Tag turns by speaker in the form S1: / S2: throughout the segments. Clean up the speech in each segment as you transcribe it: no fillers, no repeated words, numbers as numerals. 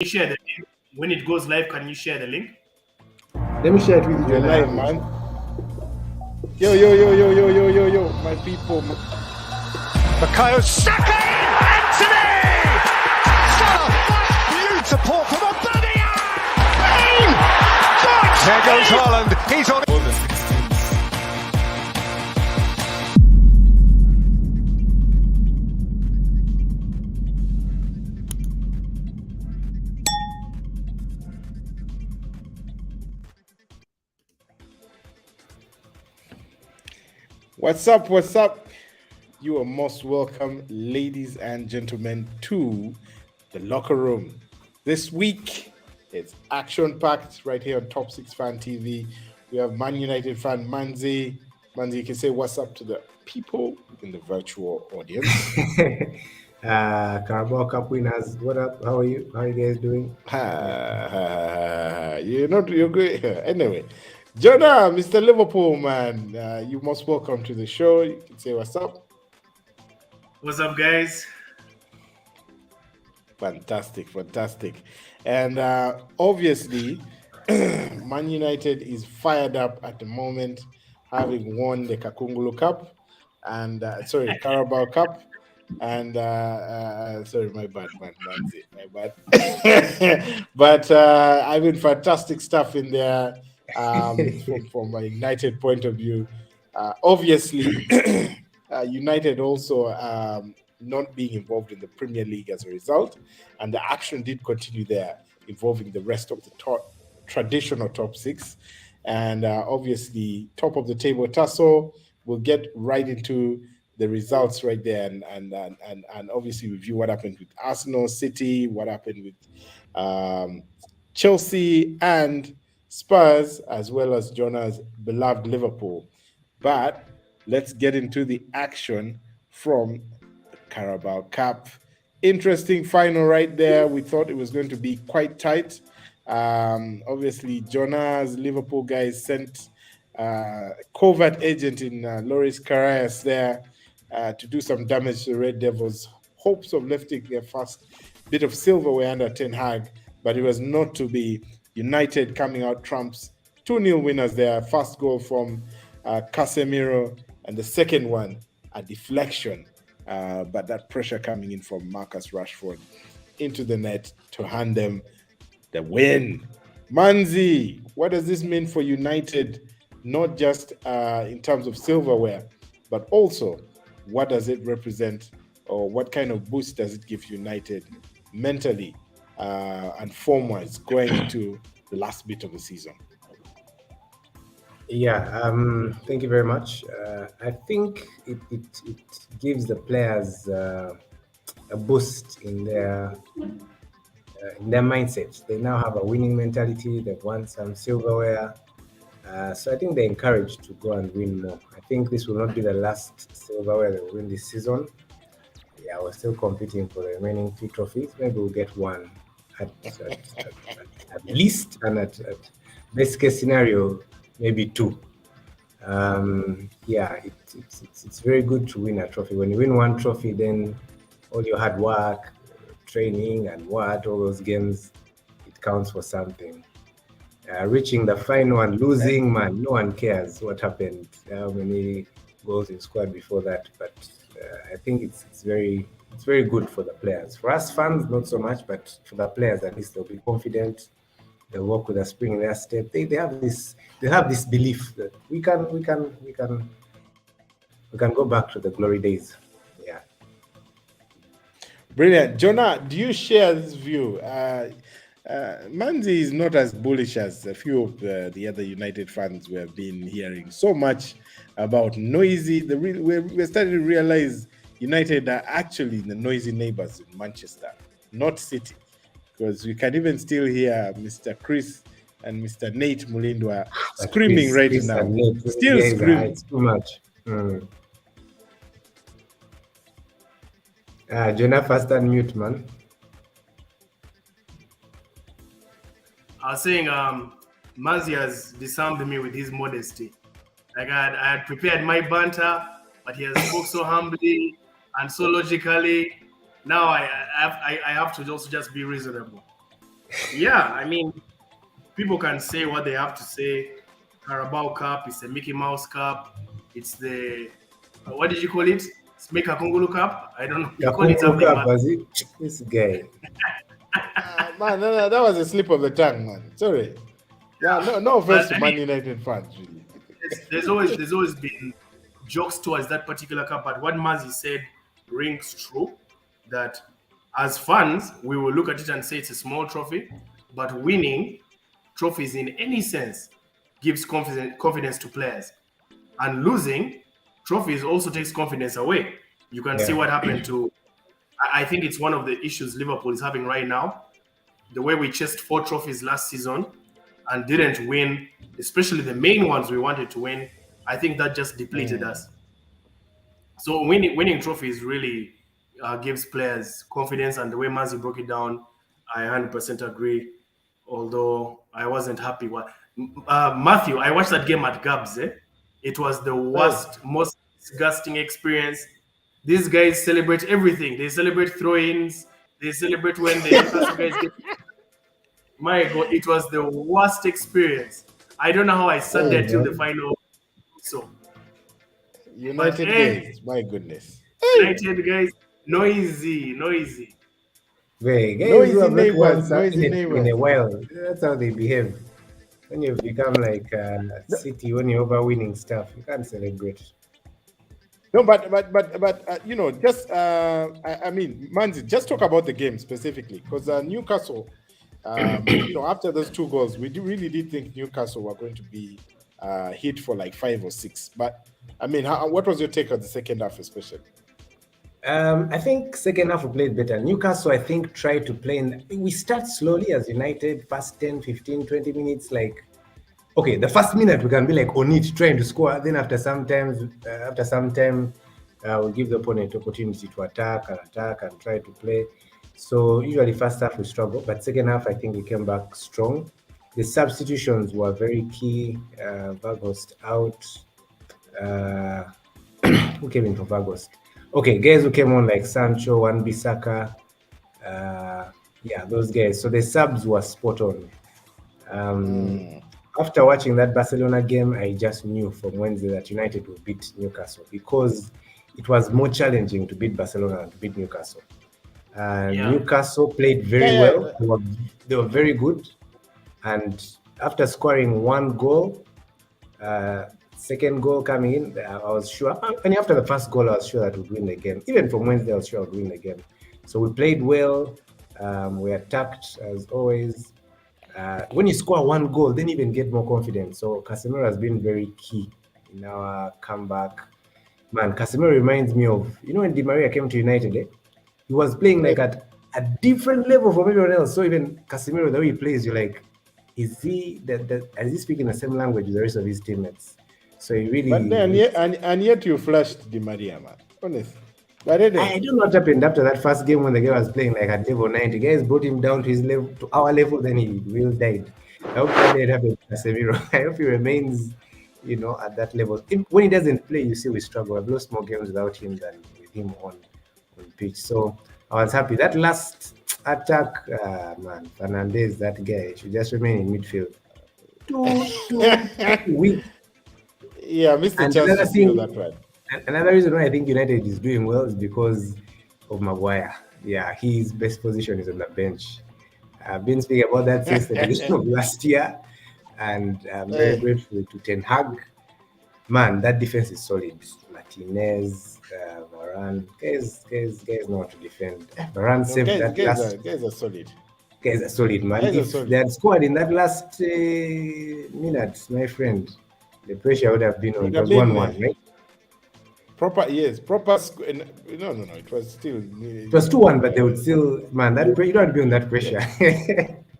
S1: you share the link? When it goes live, can you share the link?
S2: Let me share it with you.
S3: You're live, man. Yo, yo, yo, yo, yo, yo, yo, yo, my people.
S4: Makayo Saka in! Anthony! Salah, that's beautiful from a Birmingham! Bang! God! There goes Haaland. He's on.
S3: What's up? What's up? You are most welcome, ladies and gentlemen, to the locker room. This week, it's action-packed right here on Top 6 Fan TV. We have Man United fan Manzi. Manzi, you can say what's up to the people in the virtual audience.
S2: Carabao Cup winners, what up? How are you? How are you guys doing?
S3: You're good. Anyway, Jonah, Mr. Liverpool, man, you're most welcome to the show. You can say what's up.
S1: What's up, guys?
S3: Fantastic. And obviously, Man United is fired up at the moment, having won the Kakungulu Cup and Carabao Cup. And sorry, my bad, man. My bad. But having fantastic stuff in there from a United point of view. Obviously, United also not being involved in the Premier League as a result, and the action did continue there, involving the rest of the traditional top six, and obviously top of the table tussle. We'll get right into the results right there, and obviously review what happened with Arsenal, City, what happened with Chelsea and Spurs, as well as Jonah's beloved Liverpool. But let's get into the action from the Carabao Cup. Interesting final right there. We thought it was going to be quite tight. Obviously, Jonah's Liverpool guys sent covert agent in Loris Karius there to do some damage to the Red Devils' hopes of lifting their first bit of silverware under Ten Hag, but it was not to be. United coming out trumps, 2-0 winners there. First goal from Casemiro, and the second one, a deflection, but that pressure coming in from Marcus Rashford into the net to hand them the win. Manzi, what does this mean for United, not just in terms of silverware, but also what does it represent, or what kind of boost does it give United mentally and form-wise going into the last bit of the season?
S2: Yeah, thank you very much. I think it gives the players a boost in their mindset. They now have a winning mentality. They've won some silverware. So I think they're encouraged to go and win more. I think this will not be the last silverware they will win this season. Yeah, we're still competing for the remaining 2 trophies. Maybe we'll get one at least, and at best case scenario, maybe 2. It's very good to win a trophy. When you win one trophy, then all your hard work, training, and all those games, it counts for something. Reaching the final and losing, man, no one cares what happened, how many goals you scored before that. But I think it's very good for the players. For us fans, not so much, but for the players, at least they'll be confident. They'll walk with a spring in their step. They have this belief that we can go back to the glory days. Yeah.
S3: Brilliant. Jonah, do you share this view? Manzi is not as bullish as a few of the other United fans we have been hearing so much about noisy. We're starting to realize United are actually the noisy neighbors in Manchester, not City, because we can even still hear Mr. Chris and Mr. Nate Mulindwa screaming Chris now. Still screaming.
S2: It's too much. Jonah, fast and mute, man.
S1: I was saying, Manzi has disarmed me with his modesty. Like I had prepared my banter, but he has spoke so humbly and so logically. Now I have to also just be reasonable. Yeah, I mean, people can say what they have to say. Carabao Cup, it's a Mickey Mouse Cup. It's the what did you call it? It's Meka Kungulu Cup. I don't know. You call it
S2: Look
S1: something,
S2: up,
S1: but
S2: was it? This guy.
S3: Man, no, that was a slip of the tongue, man. Sorry. Yeah, no offense
S1: but
S3: to
S1: I
S3: Man
S1: mean,
S3: United fans, really.
S1: there's always been jokes towards that particular cup. But what Mazi said rings true. That as fans, we will look at it and say it's a small trophy, but winning trophies in any sense gives confidence to players, and losing trophies also takes confidence away. You can see
S2: Yeah.
S1: what happened to. I think it's one of the issues Liverpool is having right now. The way we chased 4 trophies last season and didn't win, especially the main ones we wanted to win, I think that just depleted us. So winning trophies really gives players confidence, and the way Mazi broke it down, I 100% agree. Although I wasn't happy. Matthew, I watched that game at Gabs. It was the
S3: Hey,
S1: worst, most disgusting experience. These guys celebrate everything. They celebrate throw-ins. They celebrate when the Newcastle guys get. My God, it was the worst experience. I don't know how I sat
S2: Hey,
S1: there till the
S2: man.
S1: final. So, but
S3: United guys, my goodness.
S1: United guys, noisy.
S2: Hey, guys who
S3: Noisy
S2: have not won
S3: neighbors,
S2: something
S3: noisy
S2: in a
S3: neighbors.
S2: while. That's how they behave. When you become like
S3: No,
S2: City, when you're over winning stuff, you can't celebrate.
S3: no, but just I mean, Manzi, just talk about the game specifically because Newcastle, after those 2 goals, really did think Newcastle were going to be hit for like 5 or 6. But I mean, what was your take on the second half, especially?
S2: I think second half we played better. Newcastle, I think, tried to play we start slowly as United, first 10, 15, 20 minutes, like, okay, the first minute we can be like on it, trying to score. Then after some time, we'll give the opponent opportunity to attack and try to play. So usually first half we struggle, but second half I think we came back strong. The substitutions were very key. Vagost out. Uh, who came in for Vagost? Okay, guys who came on like Sancho, Wan-Bissaka, yeah, those guys. So the subs were spot on. After watching that Barcelona game, I just knew from Wednesday that United would beat Newcastle because it was more challenging to beat Barcelona than to beat Newcastle.
S1: Yeah.
S2: Newcastle played very
S3: Yeah,
S2: well.
S3: yeah.
S2: They were very good. And after scoring 1 goal, second goal coming in, I was sure. And after the first goal, I was sure that we'd win the game. Even from Wednesday, I was sure I'd win the game. So we played well. We attacked as always. When you score 1 goal, then you even get more confidence. So Casemiro has been very key in our comeback. Man, Casemiro reminds me of, when Di Maria came to United, he was playing like at a different level from everyone else. So even Casemiro, the way he plays, you're like, is he speaking the same language with the rest of his teammates? So he
S3: But
S2: really.
S3: then, and yet you flashed Di Maria, man. Honest. But anyway,
S2: I don't know what happened after that first game when the guy was playing like at level 90. Guys brought him down to his level, to our level, then he will died. I hope that didn't happen to Casemiro. I hope he remains, at that level. When he doesn't play, you see we struggle. I've lost more games without him than with him on pitch. So I was happy. That last attack, man, Fernandez, that guy should just remain in midfield. Too weak.
S3: yeah, I missed the
S2: And
S3: chance
S2: another
S3: to steal
S2: thing,
S3: that one.
S2: another reason why I think United is doing well is because of Maguire. Yeah, his best position is on the bench. I've been speaking about that since the beginning of last year, and I'm very grateful to Ten Hag. Man, that defense is solid. Martinez, Varane, guys know how to defend. Varane
S3: No,
S2: saved that last.
S3: guys are solid.
S2: Guys are solid, man.
S3: Guys are
S2: If
S3: solid.
S2: they had scored in that last minute, my friend, the pressure would have been on.
S3: Would
S2: It
S3: have
S2: was
S3: been,
S2: 1-1, right?
S3: Proper. No. It was still.
S2: It was 2-1, but they would still, man, you don't be on that pressure.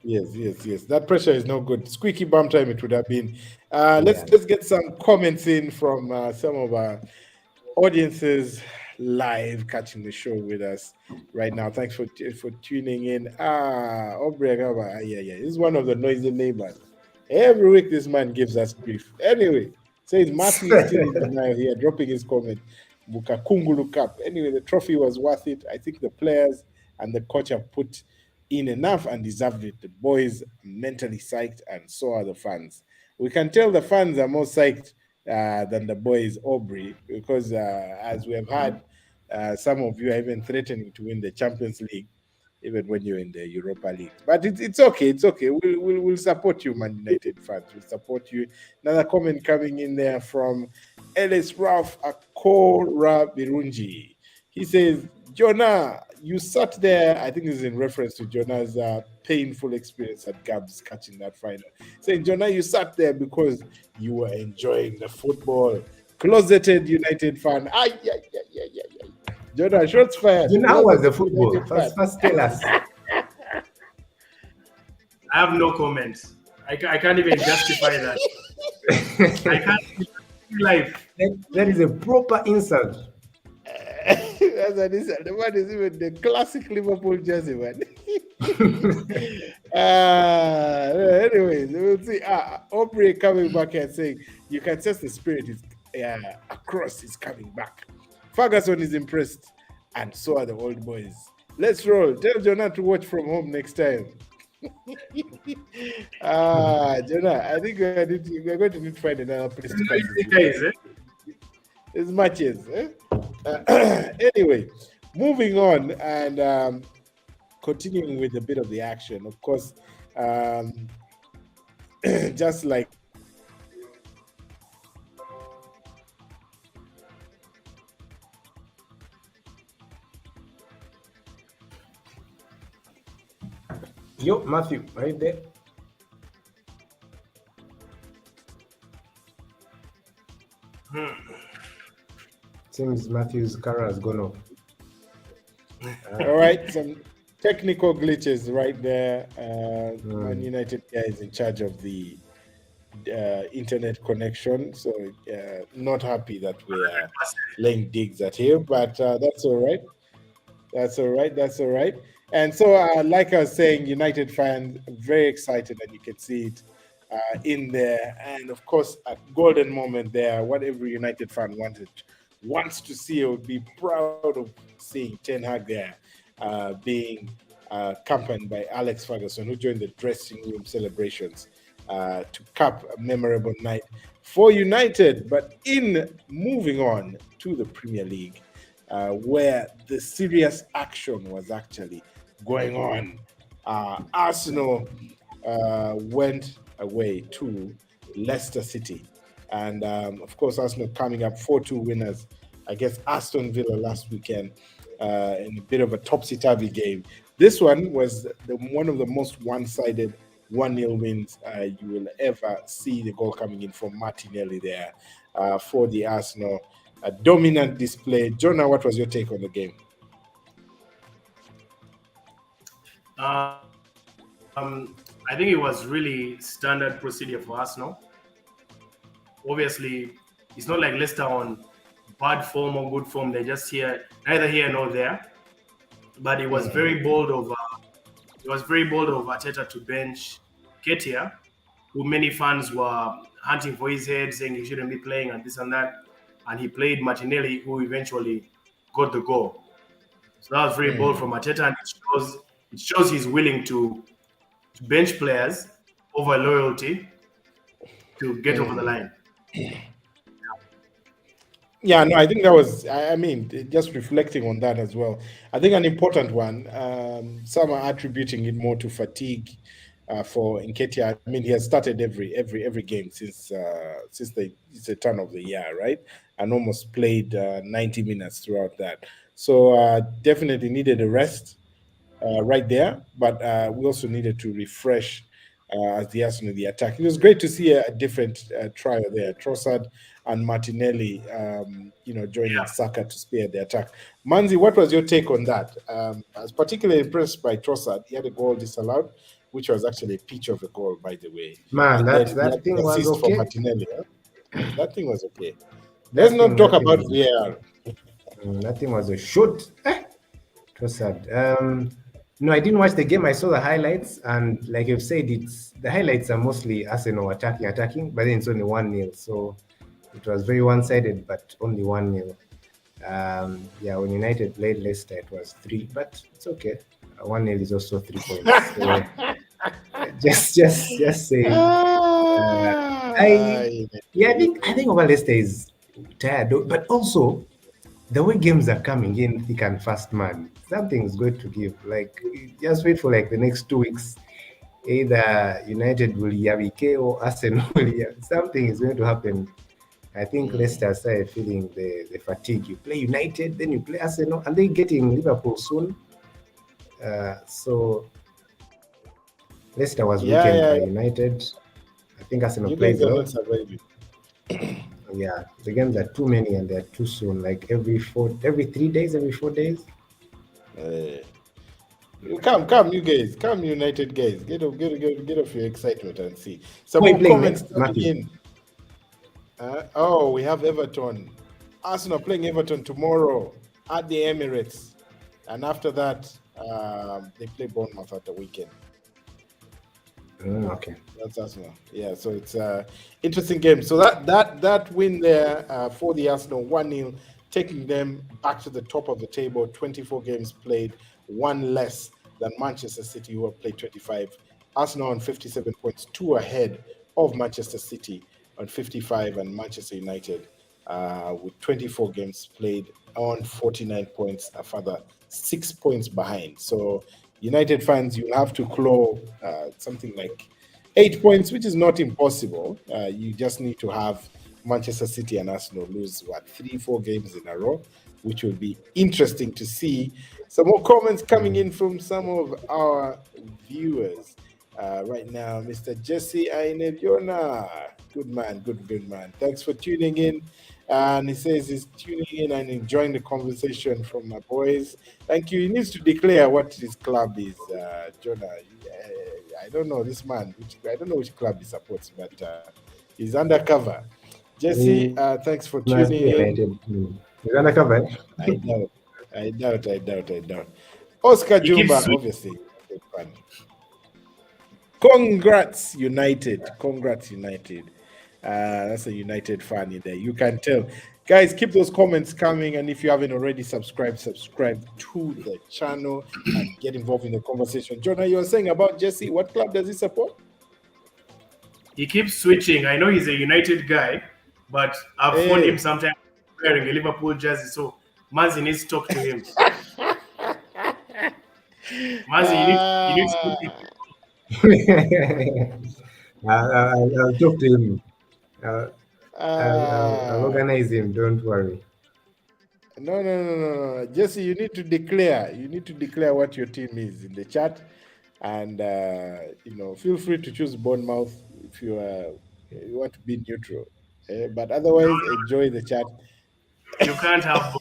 S3: Yes. That pressure is no good. Squeaky bum time it would have been.
S2: Yeah.
S3: Let's get some comments in from some of our audiences live catching the show with us right now. Thanks for tuning in. Aubrey Agaba, yeah. This is one of the noisy neighbors. Every week this man gives us grief. Anyway, says Matthew is still in denial here, dropping his comment. Buka Kungulu Cup. Anyway, the trophy was worth it. I think the players and the coach have put in enough and deserved it. The boys are mentally psyched, and so are the fans. We can tell the fans are more psyched than the boys, Aubrey, because as we have had, some of you are even threatening to win the Champions League, even when you're in the Europa League. But it's okay. It's okay. We'll support you, Man United fans. We'll support you. Another comment coming in there from Ellis Ralph Akora Birunji. He says, Jonah, you sat there. I think this is in reference to Jonah's painful experience at Gabs catching that final. Saying, Jonah, you sat there because you were enjoying the football. Closeted United fan. Jonah, shots fired.
S2: You know how was the football? First tell us.
S1: I have no comments. I can't even justify that. I can't life.
S2: That is a proper insult.
S3: That's an insult. The man is even the classic Liverpool jersey, man. Anyways, we'll see. Aubrey coming back and saying you can sense the spirit is across is coming back. Ferguson is impressed, and so are the old boys. Let's roll. Tell Jonah to watch from home next time. Jonah, I think we're going to need to find another place to come. There's matches. Anyway, moving on and continuing with a bit of the action. Of course, just like
S2: Yo, Matthew, right there. Seems Matthew's camera has gone off.
S3: All right, some technical glitches right there. Man United guy is in charge of the internet connection, so not happy that we are laying digs at him, but that's all right. That's all right. And so, like I was saying, United fans very excited, and you can see it in there. And of course, a golden moment there. What every United fan wants to see, would be proud of seeing Ten Hag there, being accompanied by Alex Ferguson, who joined the dressing room celebrations to cap a memorable night for United. But in moving on to the Premier League, where the serious action was actually going on, Arsenal went away to Leicester City. And of course, Arsenal coming up 4-2 winners against Aston Villa last weekend in a bit of a topsy-turvy game. This one was one of the most one-sided 1-0 wins you will ever see. The goal coming in from Martinelli there for the Arsenal. A dominant display. Jonah, what was your take on the game?
S1: I think it was really standard procedure for Arsenal. Obviously, it's not like Leicester on bad form or good form. They're just neither here nor there. But it was very bold of Arteta to bench Ketia, who many fans were hunting for his head, saying he shouldn't be playing and this and that. And he played Martinelli, who eventually got the goal. So that was very bold from Arteta, and it shows he's willing to bench players over loyalty to get over the line.
S3: Yeah, no, I think that was, I mean, just reflecting on that as well. I think an important one, some are attributing it more to fatigue for Nketiah. I mean, he has started every game since the turn of the year, right? And almost played 90 minutes throughout that. So definitely needed a rest right there, but we also needed to refresh as the Arsenal the attack. It was great to see a different trio there, Trossard and Martinelli, joining Saka to spear the attack. Manzi, what was your take on that? I was particularly impressed by Trossard. He had a goal disallowed, which was actually a pitch of a goal, by the way.
S2: Man, that thing was okay.
S3: For Martinelli, huh? That thing was okay. Let's not talk about VAR.
S2: That thing was a shoot. Trossard. No, I didn't watch the game. I saw the highlights, and like you've said, the highlights are mostly Arsenal attacking, but then it's only 1-0. So it was very one-sided, but only 1-0. When United played Leicester, it was 3, but it's okay. 1-0 is also 3 points. So just saying. I think over Leicester is tired, but also the way games are coming in thick and fast, man, something is going to give. Like, just wait for like the next 2 weeks. Either United will yabike or Arsenal will something is going to happen. I think Leicester started feeling the fatigue. You play United, then you play Arsenal, and they're getting Liverpool soon. So Leicester was weakened by United. I think Arsenal plays well. Yeah, the games are too many and they're too soon. Like every 3 days, every 4 days.
S3: Come, you guys. Come, United guys. Get off your excitement and see. Some more comments coming in. We have Everton. Arsenal playing Everton tomorrow at the Emirates, and after that, they play Bournemouth at the weekend.
S2: Okay,
S3: that's Arsenal. Yeah, so it's interesting game. So that win there for the Arsenal 1-0, taking them back to the top of the table. 24 games played, one less than Manchester City, who have played 25. Arsenal on 57 points, 2 ahead of Manchester City on 55, and Manchester United with 24 games played on 49 points, a further 6 points behind. So United fans, you'll have to claw something like 8 points, which is not impossible. You just need to have Manchester City and Arsenal lose 3-4 games in a row, which will be interesting to see. Some more comments coming in from some of our viewers right now. Mr. Jesse Ainebiona, good man. Thanks for tuning in. And he says he's tuning in and enjoying the conversation from my boys. Thank you. He needs to declare what his club is, Jonah. I don't know this man. I don't know which club he supports, but he's undercover. Jesse, thanks for tuning in.
S2: He's undercover.
S3: I doubt. Oscar Jumba, obviously. Congrats, United. That's a United fan in there. You can tell. Guys, keep those comments coming. And if you haven't already subscribe to the channel and get involved in the conversation. Jonah, you were saying about Jesse. What club does he support?
S1: He keeps switching. I know he's a United guy, but I've found him sometimes wearing a Liverpool jersey. So Mazi needs to talk to him. Mazi, you need to
S2: I'll talk to him. I'll organize him. Don't worry.
S3: No. Jesse, you need to declare. What your team is in the chat, and feel free to choose Bournemouth if you want to be neutral. But otherwise, enjoy the chat.
S1: You can't have.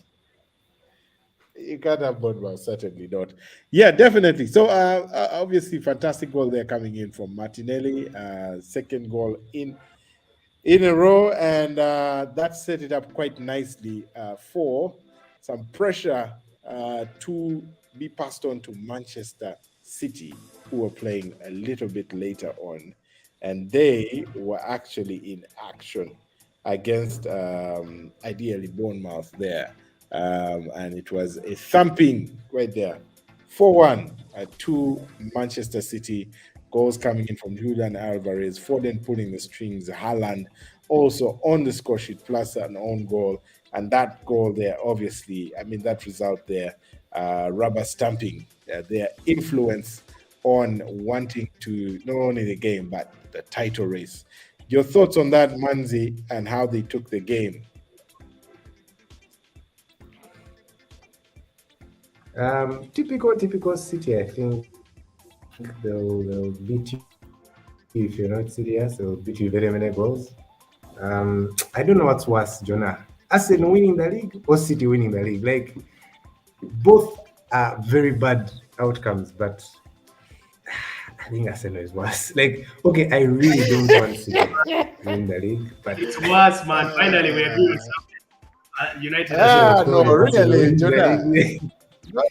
S3: You can't have Bournemouth, certainly not. Yeah, definitely. So obviously, fantastic goal there coming in from Martinelli. Second goal in a row, and that set it up quite nicely for some pressure to be passed on to Manchester City, who were playing a little bit later on, and they were actually in action against ideally Bournemouth there, and it was a thumping right there, 4-1 to Manchester City. Goals coming in from Julian Alvarez, Foden pulling the strings, Haaland also on the score sheet, plus an own goal. And that goal there, obviously, that result there, rubber stamping their influence on wanting to not only the game, but the title race. Your thoughts on that, Manzi, and how they took the game?
S2: Typical City, I think. They'll beat you if you're not serious. They'll beat you very many goals. I don't know what's worse, Jonah. Arsenal winning the league or City winning the league. Like, both are very bad outcomes, but I think Arsenal is worse. Like, okay, I really don't want City to win the league, but
S1: it's worse, man. Finally, we're doing something. United.
S3: No, really, Jonah. No.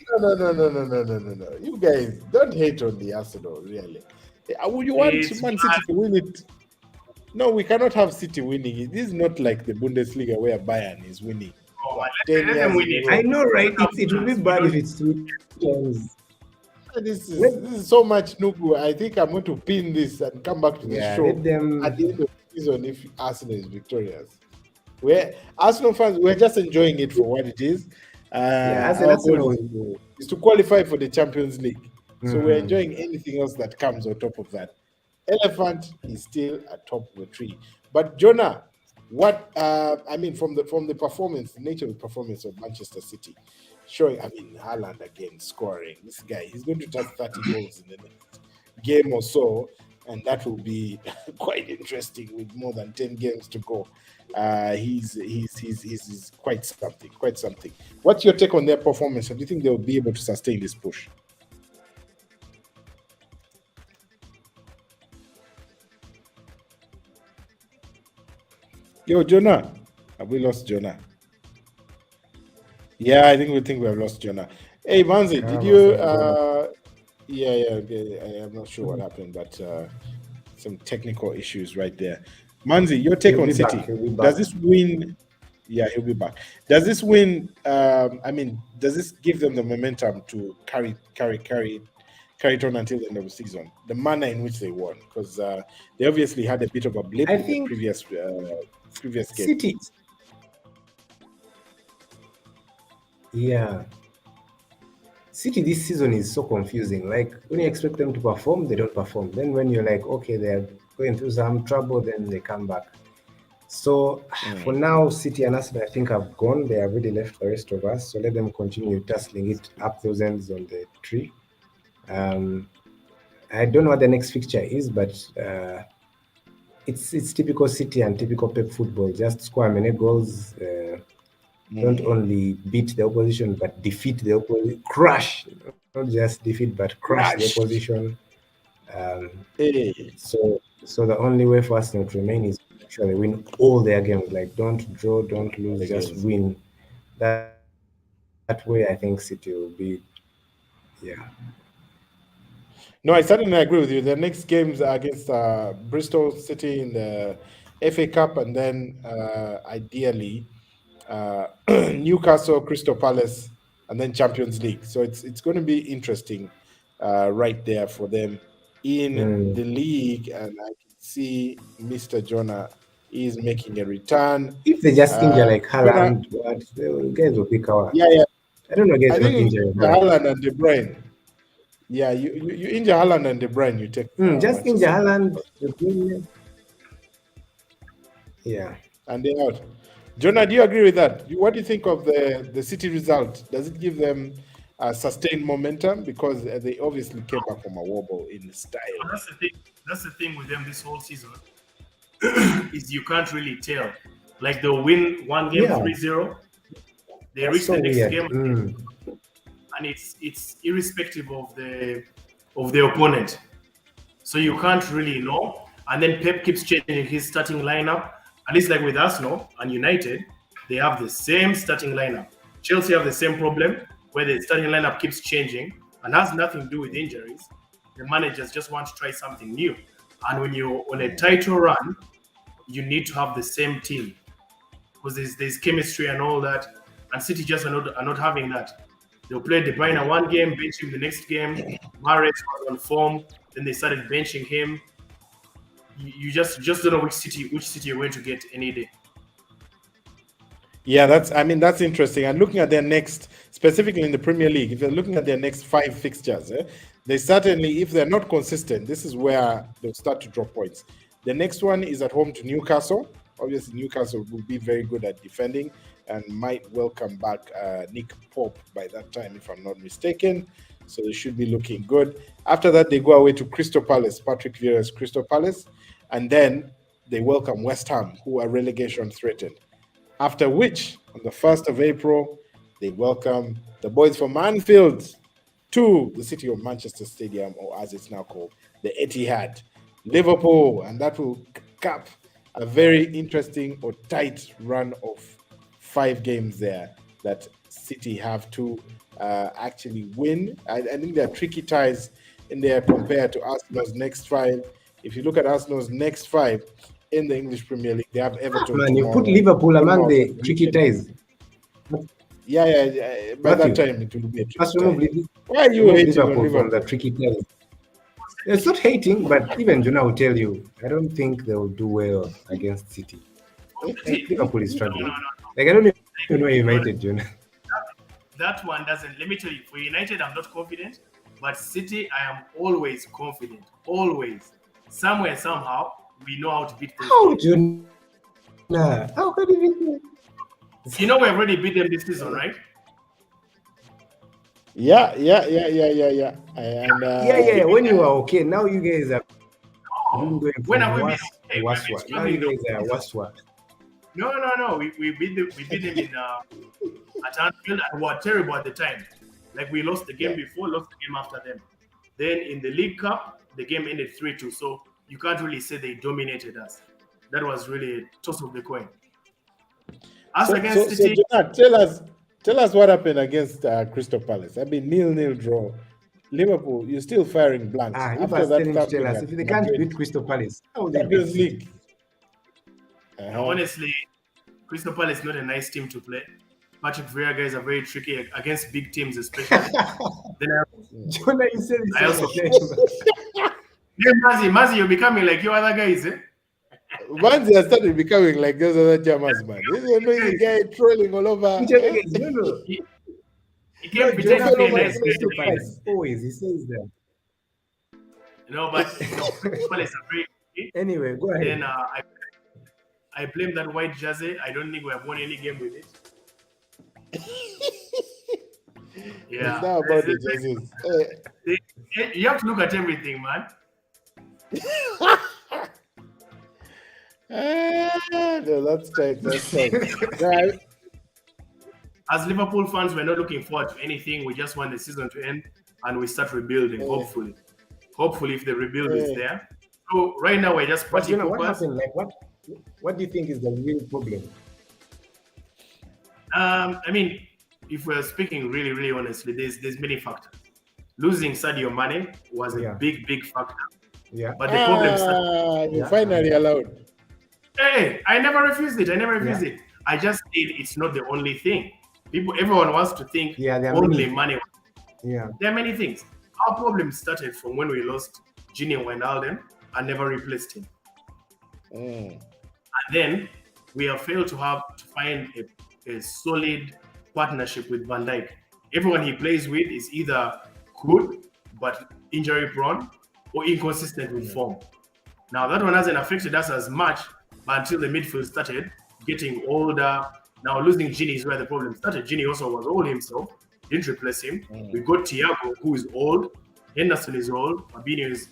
S3: You guys don't hate on the Arsenal, really. Would you want Man City to win it? No, we cannot have City winning it. This is not like the Bundesliga where Bayern is winning.
S1: Let them win it.
S2: I know, right? It would be bad if it's 2 times.
S3: This is so much Nugu. I think I'm going to pin this and come back to this
S2: Yeah,
S3: show
S2: let them.
S3: at the end of the season if Arsenal is victorious. We're Arsenal fans, we're just enjoying it for what it is.
S2: Yeah, as an
S3: Our
S2: Arsenal,
S3: goal is to qualify for the Champions League. So we're
S2: Mhm.
S3: enjoying anything else that comes on top of that. Elephant is still atop the tree. But Jonah, what I mean from the performance, the nature of the performance of Manchester City, showing Haaland again scoring. This guy, he's going to touch 30 goals in the next game or so, and that will be quite interesting with more than 10 games to go. He's quite something, quite something. What's your take on their performance? And do you think they'll be able to sustain this push? Yo, Jonah. Have we lost Jonah? Yeah, I think we have lost Jonah. Hey, Manzi, did you? Okay. I'm not sure what happened, but some technical issues right there. Manzi, your take on City. Does this win? Yeah, he'll be back. Does this win? Does this give them the momentum to carry it on until the end of the season? The manner in which they won, because they obviously had a bit of a blip in the previous game.
S2: City. Yeah. City this season is so confusing. Like when you expect them to perform, they don't perform. Then when you're like, okay, they're going through some trouble, then they come back. So for now, City and Arsenal, I think, have gone. They have really left the rest of us. So let them continue tussling it up those ends on the tree. I don't know what the next fixture is, but it's typical City and typical Pep football. Just score many goals. Don't only beat the opposition, but defeat the opposition. Crush, not just defeat, but crush the opposition. So the only way for Arsenal to remain is to actually win all their games. Like don't draw, don't lose, just win. That way, I think City will be. Yeah.
S3: No, I certainly agree with you. The next games are against Bristol City in the FA Cup, and then ideally Newcastle, Crystal Palace, and then Champions League. So it's going to be interesting right there for them in the league. And I can see Mr. Jonah is making a return.
S2: If they just injure like Haaland, the guys will pick our.
S3: Yeah.
S2: I don't know, guys.
S3: I think Haaland and De Bruyne. Yeah, you injure Haaland and De Bruyne, you take.
S2: Just injure Haaland, De Bruyne. Yeah.
S3: And they're out. Jonah, do you agree with that? What do you think of the City result? Does it give them sustained momentum? Because they obviously came back from a wobble in style.
S1: That's the thing with them this whole season is you can't really tell. Like they'll win one game 3-0. They reach the next game and it's irrespective of the opponent. So you can't really know. And then Pep keeps changing his starting lineup. At least like with Arsenal and United, they have the same starting lineup. Chelsea have the same problem where the starting lineup keeps changing and has nothing to do with injuries. The managers just want to try something new. And when you're on a title run, you need to have the same team because there's chemistry and all that. And City just are not having that. They'll play De Bruyne one game, bench him the next game. Mahrez was on form, then they started benching him. You just don't know which city you're going to get any day.
S3: Yeah, that's interesting. And looking at their next, specifically in the Premier League, if you're looking at their next 5 fixtures, they certainly, if they're not consistent, this is where they'll start to drop points. The next one is at home to Newcastle. Obviously, Newcastle will be very good at defending and might welcome back Nick Pope by that time, if I'm not mistaken. So they should be looking good. After that, they go away to Crystal Palace, Patrick Vieira's Crystal Palace. And then they welcome West Ham, who are relegation threatened. After which, on the 1st of April, they welcome the boys from Anfield to the city of Manchester Stadium, or as it's now called, the Etihad, Liverpool. And that will cap a very interesting or tight run of 5 games there that City have to actually win. I think there are tricky ties in there compared to Arsenal's next 5. If you look at Arsenal's next 5 in the English Premier League, they have Everton.
S2: Man, you put Liverpool among the tricky ties.
S3: Yeah. By that time, it will be a tricky
S2: Must
S3: time.
S2: remove
S3: Why are you hating on
S2: Liverpool from
S3: Liverpool?
S2: the tricky times. It's not hating, but even Jonah will tell you, I don't think they will do well against City. Like, Liverpool is struggling. Like, I don't even know United, Jonah.
S1: That one doesn't. Let me tell you, for United, I'm not confident, but City, I am always confident. Always. Somewhere, somehow, we know how to beat them.
S2: How, Jonah? How can you beat them?
S1: You know, we have already beat them this season, right?
S3: Yeah. And,
S2: Yeah. When you are okay, now you guys are going
S1: When
S2: from
S1: have we
S2: worse
S1: been
S2: to
S1: okay?
S2: worse. Now you guys are worse.
S1: No. We beat them in at Anfield, and we were terrible at the time. Like, we lost the game before, lost the game after them. Then in the League Cup, the game ended 3-2. So you can't really say they dominated us. That was really a toss of the coin. As against
S3: so
S1: City,
S3: Jonah, tell us what happened against Crystal Palace. I mean, 0-0 draw. Liverpool, you're still firing blanks.
S2: You
S3: After
S2: must
S3: that
S2: tell
S3: thumping
S2: us
S3: at
S2: if they can't
S3: Madrid,
S2: beat Crystal Palace, how will they beat
S3: Champions
S2: City?
S3: League.
S1: honestly, Crystal Palace is not a nice team to play. Patrick Vieira guys are very tricky against big teams, especially. Then
S2: Jonah, you said
S1: I also-
S2: it's
S1: Mazi, you're becoming like your other guys, eh?
S3: Once they started becoming like those other Germans, man. This is a noisy guy trolling all over.
S2: Which other guys? No.
S1: He can't pretend to be a nice guy.
S2: Always, he says that.
S1: But Crystal Palace are very tricky.
S2: Anyway, go ahead.
S1: Then I blame that white jersey. I don't think we have won any game with it.
S3: It's not about the jerseys.
S1: You have to look at everything, man.
S3: No, that's tight.
S1: As Liverpool fans, we're not looking forward to anything. We just want the season to end and we start rebuilding, hopefully. Hopefully, if the rebuild is there. So right now, we're just
S2: But
S1: party
S2: what
S1: focused.
S2: happened? Like, what do you think is the real problem?
S1: I mean, if we're speaking really, really honestly, there's many factors. Losing Sadio Mane was a big factor.
S2: Yeah.
S1: But the problem started.
S3: You finally allowed.
S1: Hey, I never refused it. I just said it's not the only thing. Everyone wants to think
S2: there are
S1: only
S2: many.
S1: money.
S2: Yeah.
S1: There are many things. Our problem started from when we lost Gini Wijnaldum and never replaced him. And then we have failed to find a solid partnership with Van Dijk. Everyone he plays with is either good but injury prone or inconsistent with form. Now that one hasn't affected us as much, but until the midfield started getting older. Now losing Gini is where the problem started. Gini also was old himself, didn't replace him. We got Thiago, who is old. Henderson is old. Fabinho is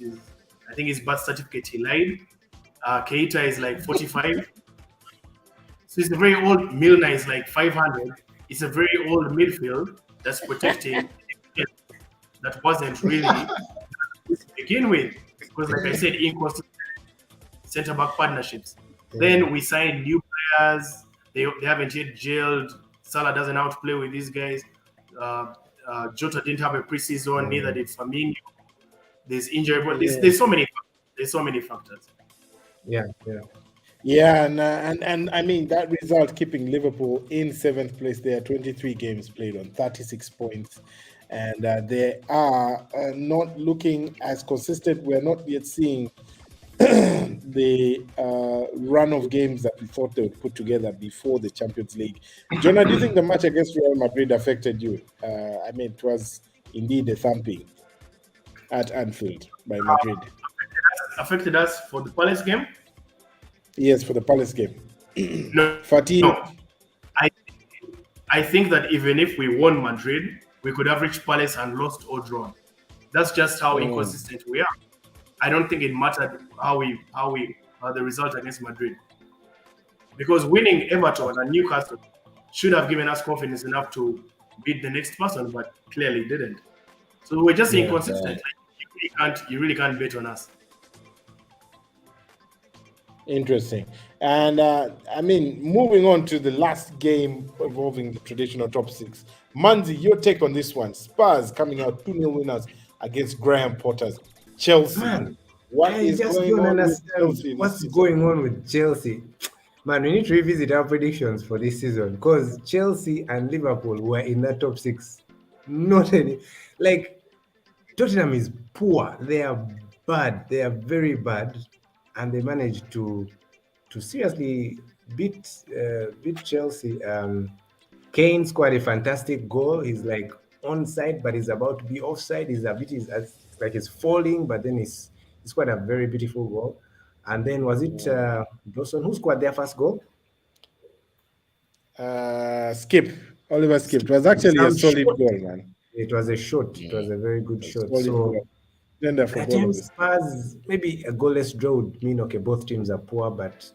S1: I think his birth certificate he lied. Keita is like 45. So it's a very old. Milner is like 500. It's a very old midfield that's protecting that wasn't really to begin with. Because like I said, inconsistent centre-back partnerships. Then we signed new players. They haven't yet gelled. Salah doesn't know how to play with these guys. Jota didn't have a preseason. Neither did Firmino. There's injury, but there's so many. There's so many factors.
S2: Yeah.
S3: And I mean that result keeping Liverpool in 7th place. There are 23 games played on 36 points, and they are not looking as consistent. We're not yet seeing the run of games that we thought they would put together before the Champions League. Jonah, do you think the match against Real Madrid affected you? I mean, it was indeed a thumping at Anfield by Madrid.
S1: Affected us for the Palace game?
S3: Yes, for the Palace game.
S1: No.
S3: Fatigue.
S1: No. I think that even if we won Madrid, we could have reached Palace and lost or drawn. That's just how inconsistent we are. I don't think it mattered how the result against Madrid, because winning Everton and Newcastle should have given us confidence enough to beat the next person, but clearly didn't. So we're just inconsistent. Like, you really can't bet on us.
S3: Interesting. And I mean, moving on to the last game involving the traditional top 6. Manzi, your take on this one. Spurs coming out 2-0 winners against Graham Potter's Chelsea.
S2: Man,
S3: What is
S2: just
S3: going
S2: don't
S3: on with
S2: understand
S3: Chelsea?
S2: what's going on with Chelsea. Man, we need to revisit our predictions for this season because Chelsea and Liverpool were in that top six. Not any, like Tottenham is poor. They are bad. They are very bad, and they managed to seriously beat Chelsea. Kane scored a fantastic goal. He's like onside, but he's about to be offside. He's a bit, it's like he's falling, but then he scored a very beautiful goal. And then was it Dawson who scored their first goal?
S3: Skip. Oliver Skip. It was actually a
S2: Some
S3: solid
S2: shot.
S3: goal, man.
S2: It was a shot. It was a very good shot.
S3: Solid
S2: So
S3: goal. Then the
S2: that
S3: football
S2: time
S3: of this.
S2: Spurs, maybe a goalless draw would mean okay, both teams are poor, but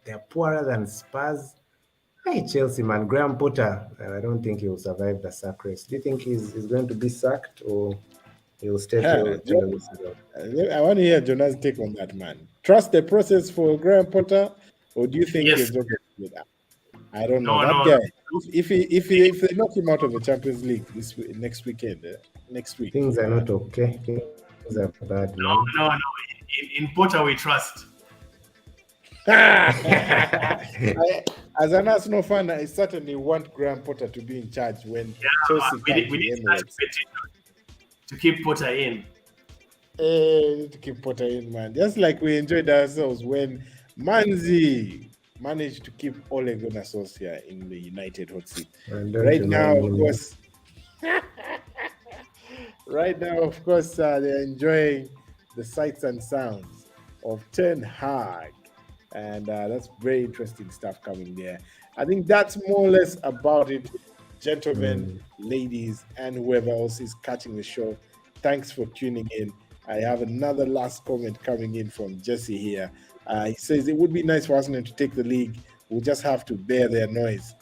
S2: they're poorer than Spurs. Hey, Chelsea, man. Graham Potter, I don't think he will survive the sack race. Do you think he's going to be sacked or he'll stay till the season?
S3: I want to hear Jonah's take on that, man. Trust the process for Graham Potter, or do you think
S1: Yes.
S3: he's not going to do that? I don't know.
S1: No,
S3: That guy, if they knock him out of the Champions League next weekend, next week.
S2: Things are not okay. Things are bad, man.
S1: No. In Potter we trust.
S3: As an Arsenal fan, I certainly want Graham Potter to be in charge when Chelsea
S1: We need that petition to keep Potter in.
S3: to keep Potter in, man. Just like we enjoyed ourselves when Manzi managed to keep Ole Gunnar Solskjaer in the United hot seat. Right now, of course, they're enjoying the sights and sounds of Ten Hag. And that's very interesting stuff coming there. I think that's more or less about it, gentlemen, ladies, and whoever else is catching the show. Thanks for tuning in. I have another last comment coming in from Jesse here. He says it would be nice for Arsenal to take the league. We'll just have to bear the noise.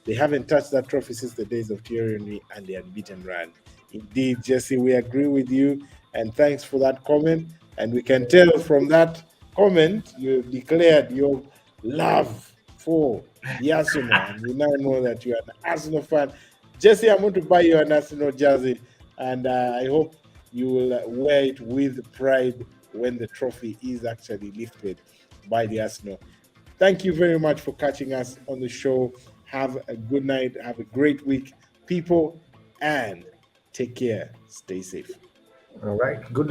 S3: They haven't touched that trophy since the days of Thierry Henry and the unbeaten run. Indeed, Jesse, we agree with you. And thanks for that comment. And we can tell from that comment, you declared your love for the Arsenal. And we now know that you are an Arsenal fan. Jesse, I'm going to buy you an Arsenal jersey. And I hope you will wear it with pride when the trophy is actually lifted by the Arsenal. Thank you very much for catching us on the show. Have a good night. Have a great week, people. And take care. Stay safe.
S2: All right. Good night.